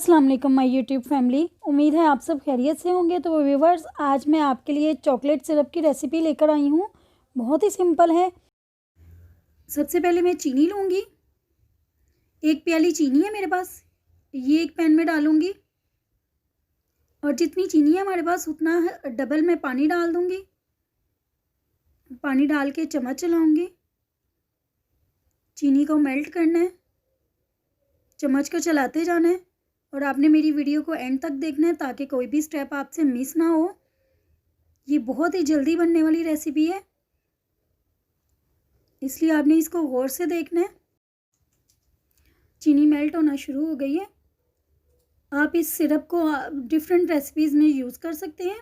अस्सलाम वालेकुम my YouTube family. उम्मीद है आप सब खैरियत से होंगे। तो व्यूवर्स, आज मैं आपके लिए चॉकलेट सिरप की रेसिपी लेकर आई हूँ। बहुत ही सिंपल है। सबसे पहले मैं चीनी लूँगी। 1 प्याली चीनी है मेरे पास, ये एक पैन में डालूँगी और जितनी चीनी है हमारे पास उतना डबल मैं पानी डाल दूँगी। पानी डाल के चम्मच चलाऊँगी। चीनी को मेल्ट करना है, चम्मच को चलाते जाना है और आपने मेरी वीडियो को एंड तक देखना है ताकि कोई भी स्टेप आपसे मिस ना हो। ये बहुत ही जल्दी बनने वाली रेसिपी है, इसलिए आपने इसको गौर से देखना है। चीनी मेल्ट होना शुरू हो गई है। आप इस सिरप को डिफरेंट रेसिपीज़ में यूज़ कर सकते हैं,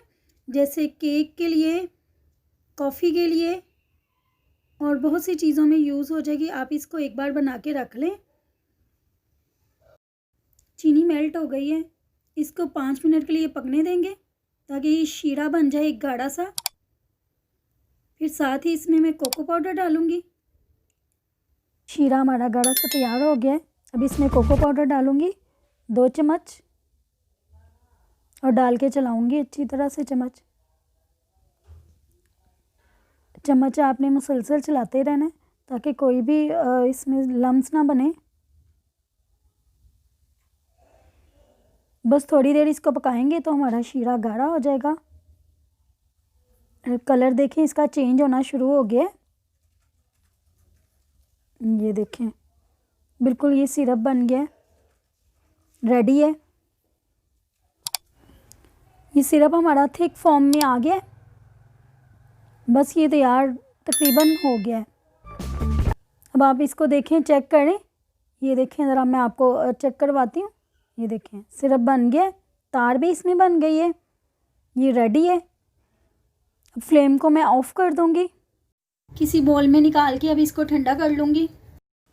जैसे केक के लिए, कॉफ़ी के लिए और बहुत सी चीज़ों में यूज़ हो जाएगी। आप इसको एक बार बना के रख लें। चीनी मेल्ट हो गई है, इसको 5 मिनट के लिए पकने देंगे ताकि ये शीरा बन जाए एक गाढ़ा सा। फिर साथ ही इसमें मैं कोको पाउडर डालूंगी। शीरा हमारा गाढ़ा सा तैयार हो गया है। अब इसमें कोको पाउडर डालूंगी 2 चम्मच और डाल के चलाऊंगी अच्छी तरह से। चम्मच आपने मुसलसल चलाते रहना है ताकि कोई भी इसमें लम्स ना बने। बस थोड़ी देर इसको पकाएंगे तो हमारा शीरा गाढ़ा हो जाएगा। कलर देखें, इसका चेंज होना शुरू हो गया है। ये देखें, बिल्कुल ये सिरप बन गया है, रेडी है। ये सिरप हमारा थिक फॉर्म में आ गया है। बस ये तैयार तकरीबन हो गया है। अब आप इसको देखें, चेक करें। ये देखें ज़रा, मैं आपको चेक करवाती हूँ। ये देखें सिरप बन गया, तार भी इसमें बन गई है। ये रेडी है। अब फ्लेम को मैं ऑफ़ कर दूंगी। किसी बॉल में निकाल के अब इसको ठंडा कर लूँगी।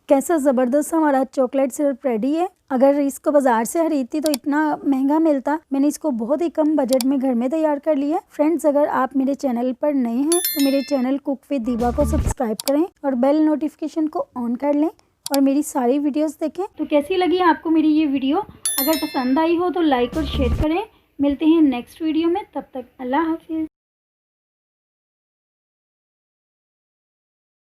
कैसा ज़बरदस्त हमारा चॉकलेट सिरप रेडी है। अगर इसको बाज़ार से खरीदती तो इतना महंगा मिलता। मैंने इसको बहुत ही कम बजट में घर में तैयार कर लिया। फ्रेंड्स, अगर आप मेरे चैनल पर नए हैं तो मेरे चैनल कुक विद दीबा को सब्सक्राइब करें और बेल नोटिफिकेशन को ऑन कर लें और मेरी सारी वीडियोस देखें। तो कैसी लगी आपको मेरी ये वीडियो? अगर पसंद आई हो तो लाइक और शेयर करें। मिलते हैं नेक्स्ट वीडियो में, तब तक अल्लाह हाफिज़।